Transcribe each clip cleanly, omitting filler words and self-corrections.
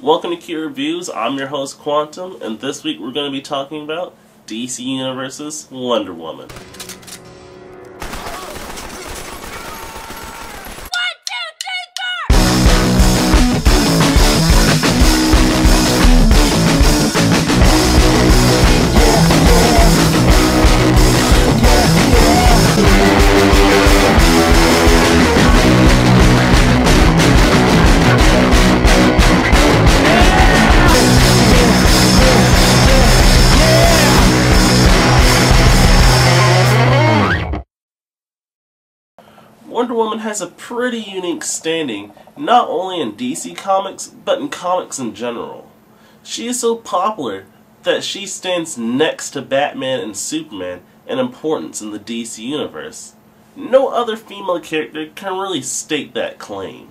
Welcome to Key Reviews. I'm your host Quantum, and this week we're going to be talking about DC Universe's Wonder Woman. Wonder Woman has a pretty unique standing, not only in DC Comics, but in comics in general. She is so popular that she stands next to Batman and Superman in importance in the DC Universe. No other female character can really state that claim.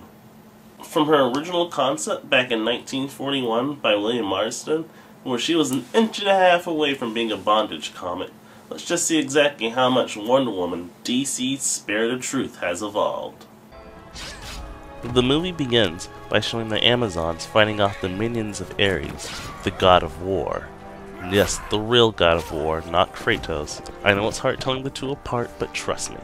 From her original concept back in 1941 by William Marston, where she was an inch and a half away from being a bondage comic, let's just see exactly how much Wonder Woman, DC's Spirit of Truth, has evolved. The movie begins by showing the Amazons fighting off the minions of Ares, the god of war. Yes, the real god of war, not Kratos. I know it's hard telling the two apart, but trust me.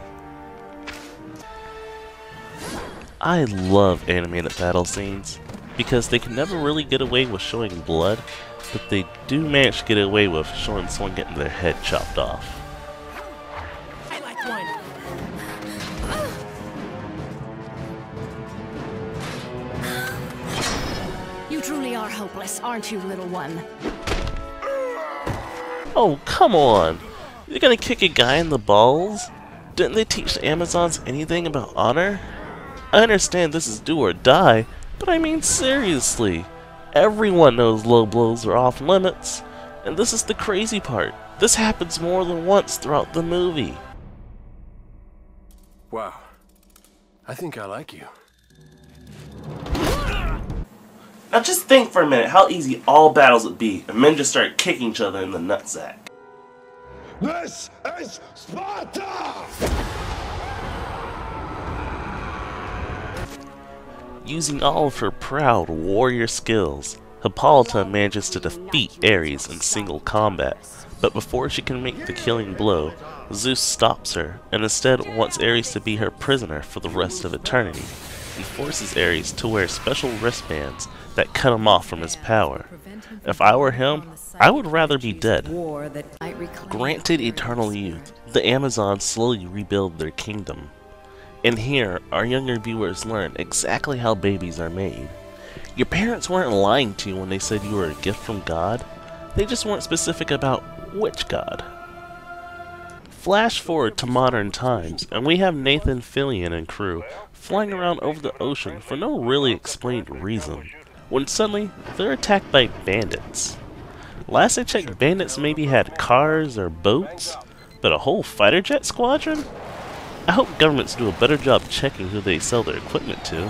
I love animated battle scenes, because they can never really get away with showing blood, but they do manage to get away with showing someone getting their head chopped off. I like one. You truly are hopeless, aren't you, little one? Oh, come on! You're gonna kick a guy in the balls? Didn't they teach the Amazons anything about honor? I understand this is do or die, but I mean seriously. Everyone knows low blows are off limits, and this is the crazy part. This happens more than once throughout the movie. Wow. I think I like you. Now just think for a minute how easy all battles would be if men just started kicking each other in the nutsack. This is Sparta! Using all of her proud warrior skills, Hippolyta manages to defeat Ares in single combat, but before she can make the killing blow, Zeus stops her and instead wants Ares to be her prisoner for the rest of eternity, and forces Ares to wear special wristbands that cut him off from his power. If I were him, I would rather be dead. Granted eternal youth, the Amazons slowly rebuild their kingdom. And here, our younger viewers learn exactly how babies are made. Your parents weren't lying to you when they said you were a gift from God. They just weren't specific about which God. Flash forward to modern times, and we have Nathan Fillion and crew flying around over the ocean for no really explained reason, when suddenly they're attacked by bandits. Last I checked, bandits maybe had cars or boats, but a whole fighter jet squadron? I hope governments do a better job checking who they sell their equipment to.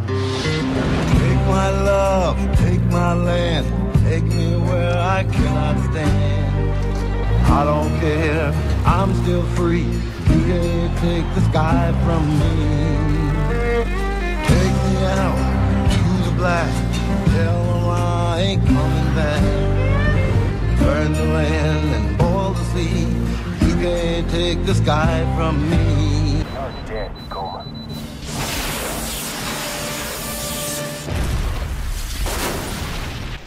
Take my love, take my land, take me where I cannot stand. I don't care, I'm still free. You can't take the sky from me. Take me out to the blast, tell them I ain't coming back. Burn the land and boil the sea. You can't take the sky from me. You're dead, Coma.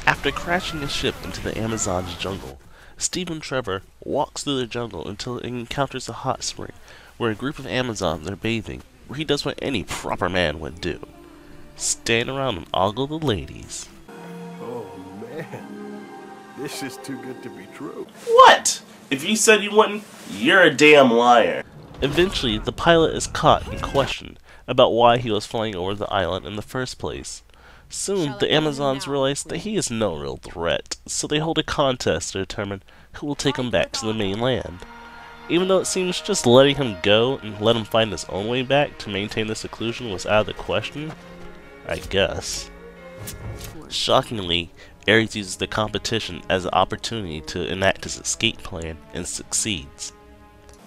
After crashing his ship into the Amazon's jungle, Steve and Trevor walks through the jungle until he encounters a hot spring where a group of Amazons are bathing, where he does what any proper man would do. Stand around and ogle the ladies. Oh, man. This is too good to be true. What? If you said you wouldn't, you're a damn liar. Eventually, the pilot is caught and questioned about why he was flying over the island in the first place. Soon, the Amazons realize that he is no real threat, so they hold a contest to determine who will take him back to the mainland. Even though it seems just letting him go and let him find his own way back to maintain the seclusion was out of the question, I guess. Shockingly, Ares uses the competition as an opportunity to enact his escape plan and succeeds.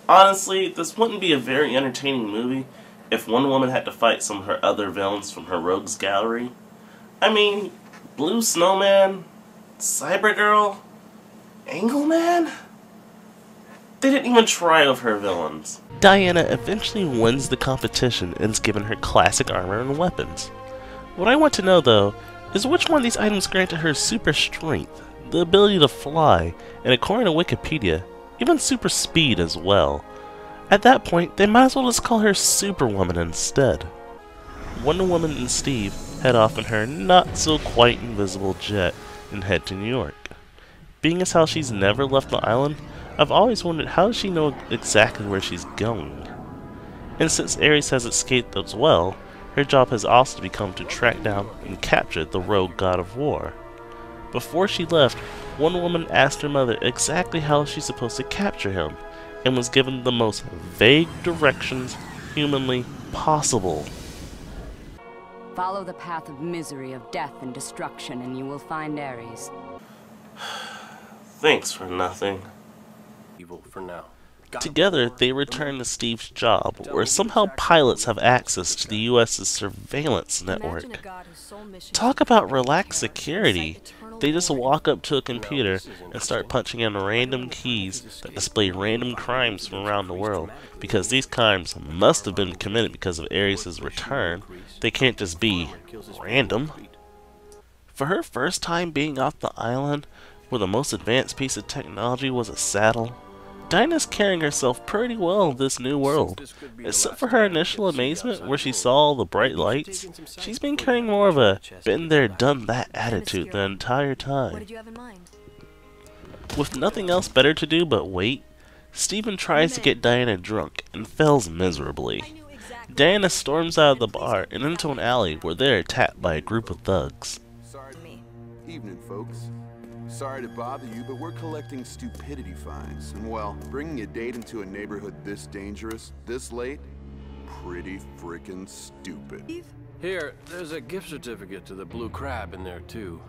Honestly, this wouldn't be a very entertaining movie if Wonder Woman had to fight some of her other villains from her rogues gallery. I mean, Blue Snowman, Cyber Girl, Angleman? They didn't even try with her villains. Diana eventually wins the competition and is given her classic armor and weapons. What I want to know though, is which one of these items granted her super strength, the ability to fly, and according to Wikipedia, even super speed as well. At that point, they might as well just call her Superwoman instead. Wonder Woman and Steve head off in her not-so-quite invisible jet and head to New York. Being as how she's never left the island, I've always wondered how does she know exactly where she's going. And since Ares has escaped as well, her job has also become to track down and capture the rogue god of war. Before she left, Wonder Woman asked her mother exactly how she's supposed to capture him, and was given the most vague directions humanly possible. Follow the path of misery, of death and destruction, and you will find Ares. Thanks for nothing. Evil for now. Together, they return to Steve's job, where somehow pilots have access to the US's surveillance network. Talk about relaxed security. They just walk up to a computer and start punching in random keys that display random crimes from around the world. Because these crimes must have been committed because of Ares' return, they can't just be random. For her first time being off the island, where the most advanced piece of technology was a saddle, Diana's carrying herself pretty well in this new world. Except for her initial amazement where she saw all the bright lights, she's been carrying more of a been there done that attitude the entire time. With nothing else better to do but wait, Steven tries to get Diana drunk and fails miserably. Diana storms out of the bar and into an alley where they're attacked by a group of thugs. Evening, folks. Sorry to bother you, but we're collecting stupidity fines. And well, bringing a date into a neighborhood this dangerous, this late, pretty frickin' stupid. Here, there's a gift certificate to the Blue Crab in there, too.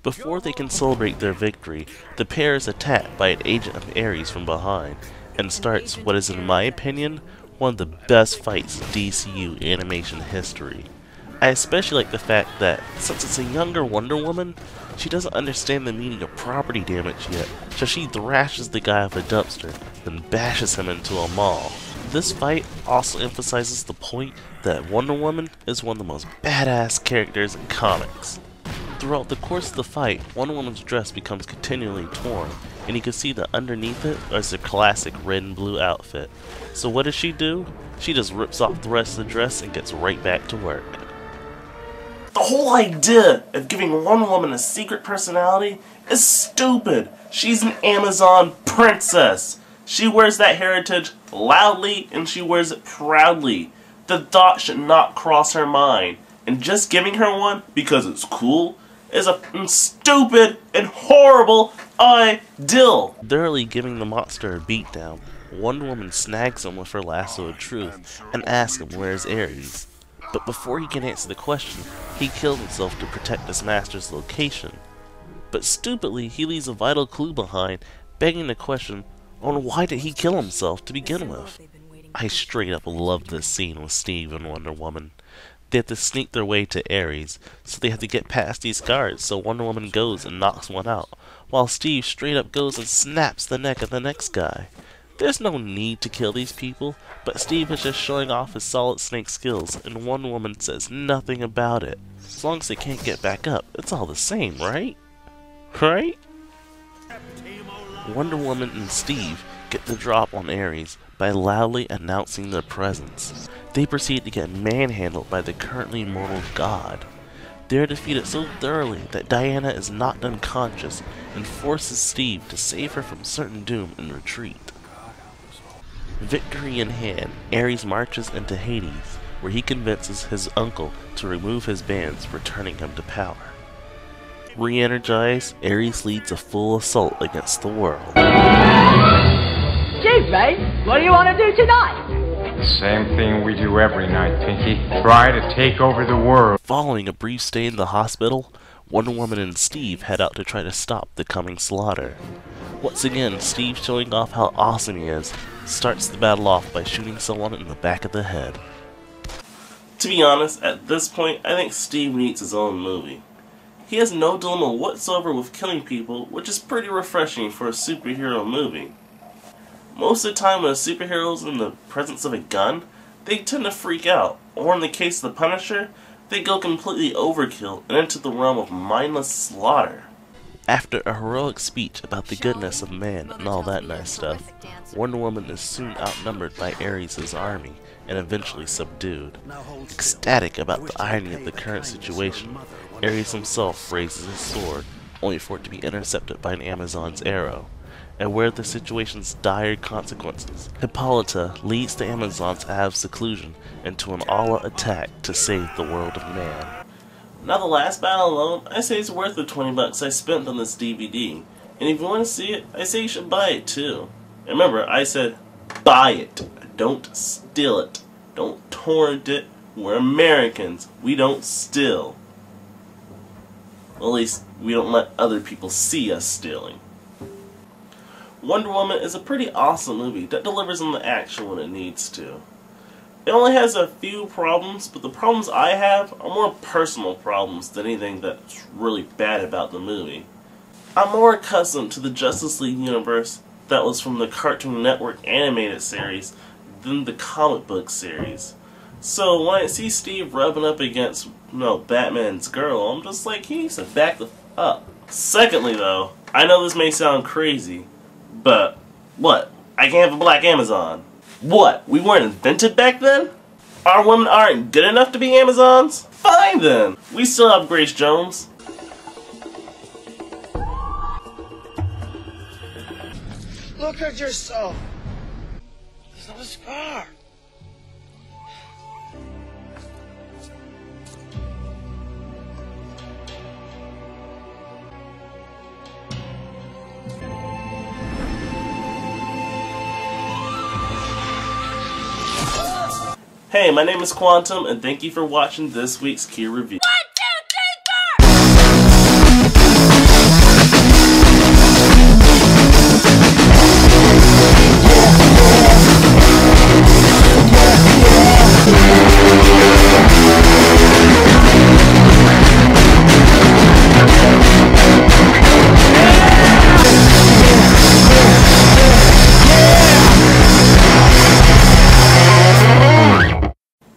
Before they can celebrate their victory, the pair is attacked by an agent of Ares from behind, and starts what is in my opinion, one of the best fights in DCU animation history. I especially like the fact that, since it's a younger Wonder Woman, she doesn't understand the meaning of property damage yet, so she thrashes the guy off a dumpster, then bashes him into a mall. This fight also emphasizes the point that Wonder Woman is one of the most badass characters in comics. Throughout the course of the fight, Wonder Woman's dress becomes continually torn, and you can see that underneath it is her classic red and blue outfit. So what does she do? She just rips off the rest of the dress and gets right back to work. The whole idea of giving Wonder Woman a secret personality is stupid. She's an Amazon princess. She wears that heritage loudly and she wears it proudly. The thought should not cross her mind. And just giving her one because it's cool is a stupid and horrible ideal. Thoroughly giving the monster a beatdown, Wonder Woman snags him with her lasso of truth and asks him where is Ares. But before he can answer the question, he kills himself to protect his master's location. But stupidly, he leaves a vital clue behind, begging the question on why did he kill himself to begin with. I straight up love this scene with Steve and Wonder Woman. They have to sneak their way to Ares, so they have to get past these guards, so Wonder Woman goes and knocks one out, while Steve straight up goes and snaps the neck of the next guy. There's no need to kill these people, but Steve is just showing off his Solid Snake skills, and Wonder Woman says nothing about it. As long as they can't get back up, it's all the same, right? Right? Wonder Woman and Steve get the drop on Ares by loudly announcing their presence. They proceed to get manhandled by the currently immortal god. They are defeated so thoroughly that Diana is knocked unconscious and forces Steve to save her from certain doom and retreat. Victory in hand, Ares marches into Hades, where he convinces his uncle to remove his bands, returning him to power. Re-energized, Ares leads a full assault against the world. Chief, mate, what do you want to do tonight? Same thing we do every night, Pinky. Try to take over the world. Following a brief stay in the hospital, Wonder Woman and Steve head out to try to stop the coming slaughter. Once again, Steve, showing off how awesome he is, starts the battle off by shooting someone in the back of the head. To be honest, at this point, I think Steve needs his own movie. He has no dilemma whatsoever with killing people, which is pretty refreshing for a superhero movie. Most of the time when a superhero is in the presence of a gun, they tend to freak out, or in the case of the Punisher, they go completely overkill and into the realm of mindless slaughter. After a heroic speech about the goodness of man and all that nice stuff, Wonder Woman is soon outnumbered by Ares' army and eventually subdued. Ecstatic about the irony of the current situation, Ares himself raises his sword, only for it to be intercepted by an Amazon's arrow. Aware of the situation's dire consequences, Hippolyta leads the Amazons out of seclusion into an all-out attack to save the world of man. Now the last battle alone, I say it's worth the $20 I spent on this DVD. And if you want to see it, I say you should buy it too. And remember, I said buy it. Don't steal it. Don't torrent it. We're Americans. We don't steal. Well, at least we don't let other people see us stealing. Wonder Woman is a pretty awesome movie that delivers on the action when it needs to. It only has a few problems, but the problems I have are more personal problems than anything that's really bad about the movie. I'm more accustomed to the Justice League universe that was from the Cartoon Network animated series than the comic book series. So when I see Steve rubbing up against, Batman's girl, I'm just like, he needs to back the f up. Secondly though, I know this may sound crazy, but what? I can't have a black Amazon. What? We weren't invented back then? Our women aren't good enough to be Amazons? Fine then! We still have Grace Jones. Look at yourself! There's not a scar! Hey, my name is Quantum, and thank you for watching this week's Key Review.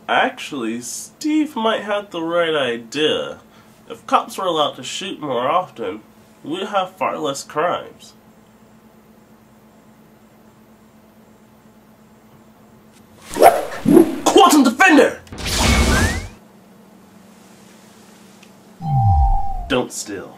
Actually, Steve might have the right idea. If cops were allowed to shoot more often, we'd have far less crimes. Quantum Defender! Don't steal.